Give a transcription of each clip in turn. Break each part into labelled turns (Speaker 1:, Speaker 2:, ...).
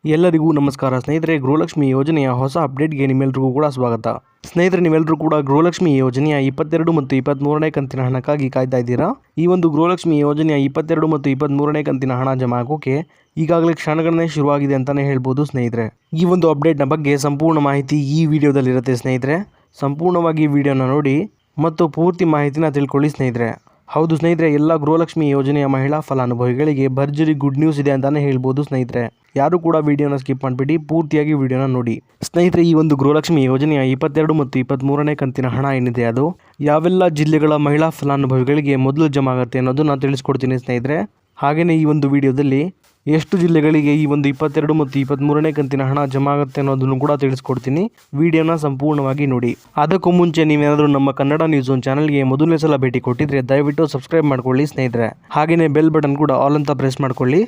Speaker 1: ಎಲ್ಲರಿಗೂ ನಮಸ್ಕಾರ ಸ್ನೇಹಿತರೆ. ಗೃಹಲಕ್ಷ್ಮಿ ಯೋಜನೆಯ ಹೊಸ ಅಪ್ಡೇಟ್ಗೆ ನಿಮ್ಮೆಲ್ಲರಿಗೂ ಕೂಡ ಸ್ವಾಗತ. ಸ್ನೇಹಿತರೆ, ನೀವೆಲ್ಲರೂ ಕೂಡ ಗೃಹಲಕ್ಷ್ಮಿ ಯೋಜನೆಯ 22 ಮತ್ತು 23ನೇ ಕಂತಿನ ಹಣಕ್ಕಾಗಿ ಕಾಯ್ತಾ ಇದ್ದೀರಾ. ಈ ಒಂದು ಗೃಹಲಕ್ಷ್ಮಿ ಯೋಜನೆಯ 22 ಮತ್ತು 23ನೇ ಕಂತಿನ ಹಣ ಜಮಾ ಆಗೋಕೆ ಈಗಾಗಲೇ ಕ್ಷಣಗಣನೆ ಶುರುವಾಗಿದೆ ಅಂತಾನೆ ಹೇಳ್ಬೋದು ಸ್ನೇಹಿತರೆ. ಈ ಒಂದು ಅಪ್ಡೇಟ್ನ ಬಗ್ಗೆ ಸಂಪೂರ್ಣ ಮಾಹಿತಿ ಈ ವಿಡಿಯೋದಲ್ಲಿರುತ್ತೆ ಸ್ನೇಹಿತರೆ. ಸಂಪೂರ್ಣವಾಗಿ ವಿಡಿಯೋನ ನೋಡಿ ಮತ್ತು ಪೂರ್ತಿ ಮಾಹಿತಿನ ತಿಳ್ಕೊಳ್ಳಿ ಸ್ನೇಹಿತರೆ. ಹೌದು ಸ್ನೇಹಿತರೆ, ಎಲ್ಲ ಗೃಹಲಕ್ಷ್ಮಿ ಯೋಜನೆಯ ಮಹಿಳಾ ಫಲಾನುಭವಿಗಳಿಗೆ ಭರ್ಜರಿ ಗುಡ್ ನ್ಯೂಸ್ ಇದೆ ಅಂತಾನೆ ಹೇಳ್ಬೋದು ಸ್ನೇಹಿತರೆ. ಯಾರು ಕೂಡ ವಿಡಿಯೋನ ಸ್ಕಿಪ್ ಮಾಡಿಬಿಡಿ, ಪೂರ್ತಿಯಾಗಿ ವಿಡಿಯೋನ ನೋಡಿ ಸ್ನೇಹಿತರೆ. ಈ ಒಂದು ಗೃಹಲಕ್ಷ್ಮಿ ಯೋಜನೆಯ 22 ಮತ್ತು 23ನೇ ಕಂತಿನ ಹಣ ಏನಿದೆ ಅದು ಯಾವೆಲ್ಲ ಜಿಲ್ಲೆಗಳ ಮಹಿಳಾ ಫಲಾನುಭವಿಗಳಿಗೆ ಮೊದಲು ಜಮಾ ಆಗುತ್ತೆ ಅನ್ನೋದನ್ನ ತಿಳಿಸ್ಕೊಡ್ತೀನಿ ಸ್ನೇಹಿತರೆ. ಹಾಗೆಯೇ ಈ ಒಂದು ವಿಡಿಯೋದಲ್ಲಿ ಎಷ್ಟು ಜಿಲ್ಲೆಗಳಿಗೆ ಈ ಒಂದು 22 ಮತ್ತು 23ನೇ ಕಂತಿನ ಹಣ ಜಮಾ ಆಗುತ್ತೆ ಅನ್ನೋದನ್ನು ಕೂಡ ತಿಳಿಸ್ಕೊಡ್ತೀನಿ. ವಿಡಿಯೋನ ಸಂಪೂರ್ಣವಾಗಿ ನೋಡಿ. ಅದಕ್ಕೂ ಮುಂಚೆ ನೀವೇನಾದರೂ ನಮ್ಮ ಕನ್ನಡ ನ್ಯೂಸ್ ಒನ್ ಚಾನಲ್ಗೆ ಮೊದಲನೇ ಸಲ ಭೇಟಿ ಕೊಟ್ಟಿದ್ರೆ ದಯವಿಟ್ಟು ಸಬ್ಸ್ಕ್ರೈಬ್ ಮಾಡ್ಕೊಳ್ಳಿ ಸ್ನೇಹಿತರೆ. ಹಾಗೆಯೇ ಬೆಲ್ ಬಟನ್ ಕೂಡ ಆಲ್ ಅಂತ ಪ್ರೆಸ್ ಮಾಡ್ಕೊಳ್ಳಿ.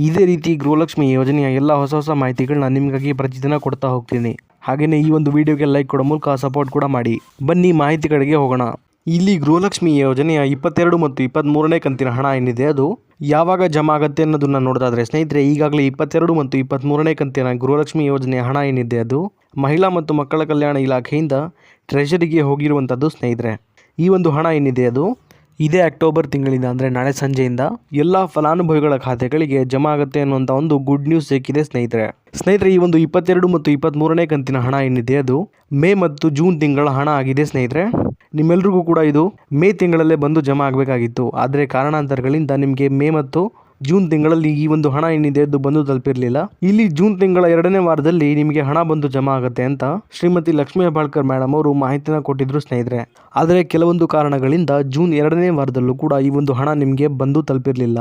Speaker 1: ಇದೇ ರೀತಿ ಗೃಹಲಕ್ಷ್ಮಿ ಯೋಜನೆಯ ಎಲ್ಲ ಹೊಸ ಮಾಹಿತಿಗಳನ್ನ ನಿಮಗಾಗಿ ಪ್ರತಿದಿನ ಕೊಡ್ತಾ ಹೋಗ್ತೀನಿ. ಹಾಗೆಯೇ ಈ ಒಂದು ವಿಡಿಯೋಗೆ ಲೈಕ್ ಕೊಡೋ ಮೂಲಕ ಸಪೋರ್ಟ್ ಕೂಡ ಮಾಡಿ. ಬನ್ನಿ ಮಾಹಿತಿಗಳಿಗೆ ಹೋಗೋಣ. ಇಲ್ಲಿ ಗೃಹಲಕ್ಷ್ಮಿ ಯೋಜನೆಯ 22 ಮತ್ತು 23ನೇ ಕಂತಿನ ಹಣ ಏನಿದೆ ಅದು ಯಾವಾಗ ಜಮಾ ಆಗುತ್ತೆ ಅನ್ನೋದನ್ನ ನೋಡೋದಾದ್ರೆ ಸ್ನೇಹಿತರೆ, ಈಗಾಗಲೇ 22 ಮತ್ತು 23ನೇ ಕಂತಿನ ಗೃಹಲಕ್ಷ್ಮಿ ಯೋಜನೆಯ ಹಣ ಏನಿದೆ ಅದು ಮಹಿಳಾ ಮತ್ತು ಮಕ್ಕಳ ಕಲ್ಯಾಣ ಇಲಾಖೆಯಿಂದ ಟ್ರೆಷರಿಗೆ ಹೋಗಿರುವಂಥದ್ದು ಸ್ನೇಹಿತರೆ. ಈ ಒಂದು ಹಣ ಏನಿದೆ ಅದು ಇದೇ ಅಕ್ಟೋಬರ್ ತಿಂಗಳಿಂದ ಅಂದರೆ ನಾಳೆ ಸಂಜೆಯಿಂದ ಎಲ್ಲ ಫಲಾನುಭವಿಗಳ ಖಾತೆಗಳಿಗೆ ಜಮಾ ಆಗುತ್ತೆ ಅನ್ನುವಂಥ ಒಂದು ಗುಡ್ ನ್ಯೂಸ್ ಸಿಕ್ಕಿದೆ ಸ್ನೇಹಿತರೆ. ಈ ಒಂದು 22 ಮತ್ತು 23ನೇ ಕಂತಿನ ಹಣ ಏನಿದೆ ಅದು ಮೇ ಮತ್ತು ಜೂನ್ ತಿಂಗಳ ಹಣ ಆಗಿದೆ ಸ್ನೇಹಿತರೆ. ನಿಮ್ಮೆಲ್ರಿಗೂ ಕೂಡ ಇದು ಮೇ ತಿಂಗಳಲ್ಲೇ ಬಂದು ಜಮಾ ಆಗಬೇಕಾಗಿತ್ತು. ಆದರೆ ಕಾರಣಾಂತರಗಳಿಂದ ನಿಮಗೆ ಮೇ ಮತ್ತು ಜೂನ್ ತಿಂಗಳಲ್ಲಿ ಈ ಒಂದು ಹಣ ಏನಿದೆ ಅದು ಬಂದು ತಲುಪಿರಲಿಲ್ಲ. ಇಲ್ಲಿ ಜೂನ್ ತಿಂಗಳ 2ನೇ ವಾರದಲ್ಲಿ ನಿಮಗೆ ಹಣ ಬಂದು ಜಮಾ ಆಗುತ್ತೆ ಅಂತ ಶ್ರೀಮತಿ ಲಕ್ಷ್ಮೀ ಹೆಬ್ಬಾಳ್ಕರ್ ಮೇಡಮ್ ಅವರು ಮಾಹಿತಿನ ಕೊಟ್ಟಿದ್ರು ಸ್ನೇಹಿತರೆ. ಆದರೆ ಕೆಲವೊಂದು ಕಾರಣಗಳಿಂದ ಜೂನ್ 2ನೇ ವಾರದಲ್ಲೂ ಕೂಡ ಈ ಒಂದು ಹಣ ನಿಮಗೆ ಬಂದು ತಲುಪಿರಲಿಲ್ಲ.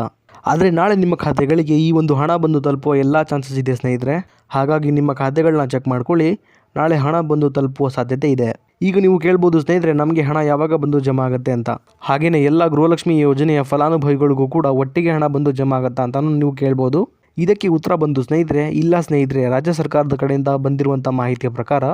Speaker 1: ಆದರೆ ನಾಳೆ ನಿಮ್ಮ ಖಾತೆಗಳಿಗೆ ಈ ಒಂದು ಹಣ ಬಂದು ತಲುಪುವ ಎಲ್ಲ ಚಾನ್ಸಸ್ ಇದೆ ಸ್ನೇಹಿತರೆ. ಹಾಗಾಗಿ ನಿಮ್ಮ ಖಾತೆಗಳನ್ನ ಚೆಕ್ ಮಾಡ್ಕೊಳ್ಳಿ, ನಾಳೆ ಹಣ ಬಂದು ತಲುಪುವ ಸಾಧ್ಯತೆ ಇದೆ. ಈಗ ನೀವು ಕೇಳ್ಬೋದು ಸ್ನೇಹಿತರೆ, ನಮಗೆ ಹಣ ಯಾವಾಗ ಬಂದು ಜಮಾ ಆಗುತ್ತೆ ಅಂತ. ಹಾಗೆಯೇ ಎಲ್ಲ ಗೃಹಲಕ್ಷ್ಮಿ ಯೋಜನೆಯ ಫಲಾನುಭವಿಗಳಿಗೂ ಕೂಡ ಒಟ್ಟಿಗೆ ಹಣ ಬಂದು ಜಮಾ ಆಗುತ್ತಾ ಅಂತ ನೀವು ಕೇಳ್ಬೋದು. ಇದಕ್ಕೆ ಉತ್ತರ ಬಂದು ಸ್ನೇಹಿತರೆ, ಇಲ್ಲ ಸ್ನೇಹಿತರೆ. ರಾಜ್ಯ ಸರ್ಕಾರದ ಕಡೆಯಿಂದ ಬಂದಿರುವಂಥ ಮಾಹಿತಿಯ ಪ್ರಕಾರ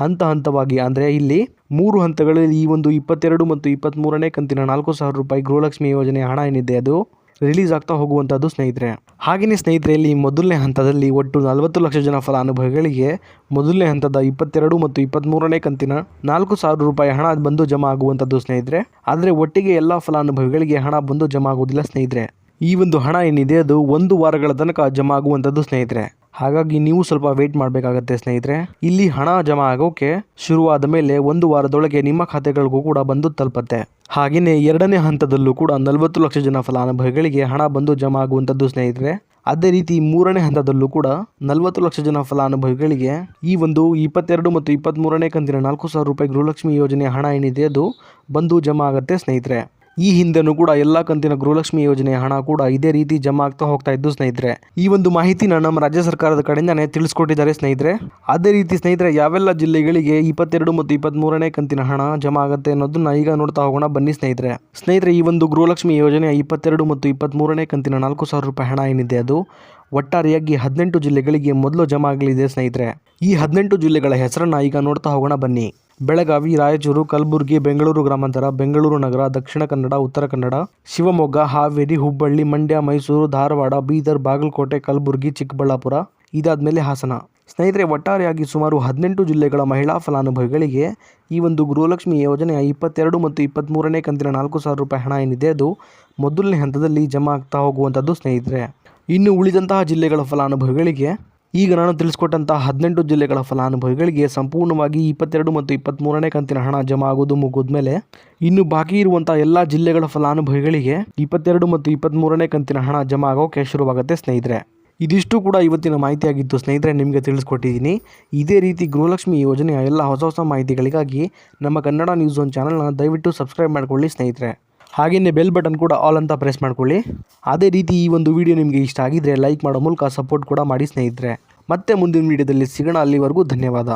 Speaker 1: ಹಂತವಾಗಿ ಅಂದರೆ ಇಲ್ಲಿ 3 ಹಂತಗಳಲ್ಲಿ ಈ ಒಂದು 22 ಮತ್ತು 23ನೇ ಕಂತಿನ 4,000 ರೂಪಾಯಿ ಗೃಹಲಕ್ಷ್ಮಿ ಯೋಜನೆಯ ಹಣ ಏನಿದೆ ಅದು ರಿಲೀಸ್ ಆಗ್ತಾ ಹೋಗುವಂಥದ್ದು ಸ್ನೇಹಿತರೆ. ಹಾಗೆಯೇ ಸ್ನೇಹಿತರೆ, ಇಲ್ಲಿ ಮೊದಲನೇ ಹಂತದಲ್ಲಿ ಒಟ್ಟು 40 ಲಕ್ಷ ಜನ ಫಲಾನುಭವಿಗಳಿಗೆ ಮೊದಲನೇ ಹಂತದ 22 ಮತ್ತು 23ನೇ ಕಂತಿನ 4,000 ರೂಪಾಯಿ ಹಣ ಬಂದು ಜಮಾ ಆಗುವಂಥದ್ದು ಸ್ನೇಹಿತರೆ. ಆದರೆ ಒಟ್ಟಿಗೆ ಎಲ್ಲ ಫಲಾನುಭವಿಗಳಿಗೆ ಹಣ ಬಂದು ಜಮಾ ಆಗುವುದಿಲ್ಲ ಸ್ನೇಹಿತರೆ. ಈ ಒಂದು ಹಣ ಏನಿದೆ ಅದು 1 ವಾರಗಳ ತನಕ ಜಮಾ ಆಗುವಂಥದ್ದು ಸ್ನೇಹಿತರೆ. ಹಾಗಾಗಿ ನೀವು ಸ್ವಲ್ಪ ವೇಟ್ ಮಾಡಬೇಕಾಗತ್ತೆ ಸ್ನೇಹಿತರೆ. ಇಲ್ಲಿ ಹಣ ಜಮಾ ಆಗೋಕೆ ಶುರುವಾದ ಮೇಲೆ 1 ವಾರದೊಳಗೆ ನಿಮ್ಮ ಖಾತೆಗಳಿಗೂ ಕೂಡ ಬಂದು ತಲುಪುತ್ತೆ. ಹಾಗೆಯೇ 2ನೇ ಹಂತದಲ್ಲೂ ಕೂಡ 40 ಲಕ್ಷ ಜನ ಫಲಾನುಭವಿಗಳಿಗೆ ಹಣ ಬಂದು ಜಮಾ ಆಗುವಂಥದ್ದು ಸ್ನೇಹಿತರೆ. ಅದೇ ರೀತಿ 3ನೇ ಹಂತದಲ್ಲೂ ಕೂಡ 40 ಲಕ್ಷ ಜನ ಫಲಾನುಭವಿಗಳಿಗೆ ಈ ಒಂದು 22 ಮತ್ತು 23ನೇ ಕಂತಿನ 4,000 ರೂಪಾಯಿ ಗೃಹಲಕ್ಷ್ಮಿ ಯೋಜನೆಯ ಹಣ ಏನಿದೆ ಅದು ಬಂದು ಜಮಾ ಆಗುತ್ತೆ ಸ್ನೇಹಿತರೆ. ಈ ಹಿಂದೆನೂ ಕೂಡ ಎಲ್ಲ ಕಂತಿನ ಗೃಹಲಕ್ಷ್ಮಿ ಯೋಜನೆಯ ಹಣ ಕೂಡ ಇದೇ ರೀತಿ ಜಮಾ ಆಗ್ತಾ ಹೋಗ್ತಾ ಇದ್ದು ಸ್ನೇಹಿತರೆ. ಈ ಒಂದು ಮಾಹಿತಿನ ನಮ್ಮ ರಾಜ್ಯ ಸರ್ಕಾರದ ಕಡೆಯಿಂದಾನೇ ತಿಳಿಸ್ಕೊಟ್ಟಿದ್ದಾರೆ ಸ್ನೇಹಿತರೆ. ಅದೇ ರೀತಿ ಸ್ನೇಹಿತರೆ, ಯಾವೆಲ್ಲ ಜಿಲ್ಲೆಗಳಿಗೆ 22 ಮತ್ತು 23ನೇ ಕಂತಿನ ಹಣ ಜಮಾ ಆಗುತ್ತೆ ಅನ್ನೋದನ್ನ ಈಗ ನೋಡ್ತಾ ಹೋಗೋಣ ಬನ್ನಿ ಸ್ನೇಹಿತರೆ. ಈ ಒಂದು ಗೃಹಲಕ್ಷ್ಮಿ ಯೋಜನೆಯ 22 ಮತ್ತು 23ನೇ ಕಂತಿನ 4,000 ರೂಪಾಯಿ ಹಣ ಏನಿದೆ ಅದು ಒಟ್ಟಾರೆಯಾಗಿ 18 ಜಿಲ್ಲೆಗಳಿಗೆ ಮೊದಲು ಜಮಾ ಆಗಲಿದೆ ಸ್ನೇಹಿತರೆ. ಈ 18 ಜಿಲ್ಲೆಗಳ ಹೆಸರನ್ನ ಈಗ ನೋಡ್ತಾ ಹೋಗೋಣ ಬನ್ನಿ. ಬೆಳಗಾವಿ, ರಾಯಚೂರು, ಕಲಬುರಗಿ, ಬೆಂಗಳೂರು ಗ್ರಾಮಾಂತರ, ಬೆಂಗಳೂರು ನಗರ, ದಕ್ಷಿಣ ಕನ್ನಡ, ಉತ್ತರ ಕನ್ನಡ, ಶಿವಮೊಗ್ಗ, ಹಾವೇರಿ, ಹುಬ್ಬಳ್ಳಿ, ಮಂಡ್ಯ, ಮೈಸೂರು, ಧಾರವಾಡ, ಬೀದರ್, ಬಾಗಲಕೋಟೆ, ಕಲಬುರಗಿ, ಚಿಕ್ಕಬಳ್ಳಾಪುರ, ಇದಾದ್ಮೇಲೆ ಹಾಸನ. ಸ್ನೇಹಿತರೆ, ಒಟ್ಟಾರೆಯಾಗಿ ಸುಮಾರು 18 ಜಿಲ್ಲೆಗಳ ಮಹಿಳಾ ಫಲಾನುಭವಿಗಳಿಗೆ ಈ ಒಂದು ಗೃಹಲಕ್ಷ್ಮಿ ಯೋಜನೆಯ 22 ಮತ್ತು 23ನೇ ಕಂತಿನ 4,000 ರೂಪಾಯಿ ಹಣ ಏನಿದೆ ಅದು ಮೊದಲನೇ ಹಂತದಲ್ಲಿ ಜಮಾ ಆಗ್ತಾ ಹೋಗುವಂಥದ್ದು ಸ್ನೇಹಿತರೆ. ಇನ್ನು ಉಳಿದಂತಹ ಜಿಲ್ಲೆಗಳ ಫಲಾನುಭವಿಗಳಿಗೆ ಈಗ ನಾನು ತಿಳಿಸ್ಕೊಟ್ಟಂತಹ 18 ಜಿಲ್ಲೆಗಳ ಫಲಾನುಭವಿಗಳಿಗೆ ಸಂಪೂರ್ಣವಾಗಿ 22 ಮತ್ತು 23ನೇ ಕಂತಿನ ಹಣ ಜಮಾ ಆಗೋದು ಮುಗಿದ್ಮೇಲೆ ಇನ್ನು ಬಾಕಿ ಇರುವಂತಹ ಎಲ್ಲ ಜಿಲ್ಲೆಗಳ ಫಲಾನುಭವಿಗಳಿಗೆ 22 ಮತ್ತು 23ನೇ ಕಂತಿನ ಹಣ ಜಮಾ ಆಗೋಕೆ ಶುರುವಾಗುತ್ತೆ ಸ್ನೇಹಿತರೆ. ಇದಿಷ್ಟು ಕೂಡ ಇವತ್ತಿನ ಮಾಹಿತಿಯಾಗಿತ್ತು ಸ್ನೇಹಿತರೆ, ನಿಮಗೆ ತಿಳಿಸ್ಕೊಟ್ಟಿದ್ದೀನಿ. ಇದೇ ರೀತಿ ಗೃಹಲಕ್ಷ್ಮಿ ಯೋಜನೆಯ ಎಲ್ಲ ಹೊಸ ಮಾಹಿತಿಗಳಿಗಾಗಿ ನಮ್ಮ ಕನ್ನಡ ನ್ಯೂಸ್ ಒನ್ ಚಾನಲ್ನ ದಯವಿಟ್ಟು ಸಬ್ಸ್ಕ್ರೈಬ್ ಮಾಡ್ಕೊಳ್ಳಿ ಸ್ನೇಹಿತರೆ. ಹಾಗೆಯೇ ಬೆಲ್ ಬಟನ್ ಕೂಡ ಆಲ್ ಅಂತ ಪ್ರೆಸ್ ಮಾಡ್ಕೊಳ್ಳಿ. ಅದೇ ರೀತಿ ಈ ಒಂದು ವಿಡಿಯೋ ನಿಮಗೆ ಇಷ್ಟ ಆಗಿದ್ರೆ ಲೈಕ್ ಮಾಡೋ ಮೂಲಕ ಸಪೋರ್ಟ್ ಕೂಡ ಮಾಡಿ ಸ್ನೇಹಿತರೆ. ಮತ್ತೆ ಮುಂದಿನ ವಿಡಿಯೋದಲ್ಲಿ ಸಿಗೋಣ. ಅಲ್ಲಿವರೆಗೂ ಧನ್ಯವಾದ.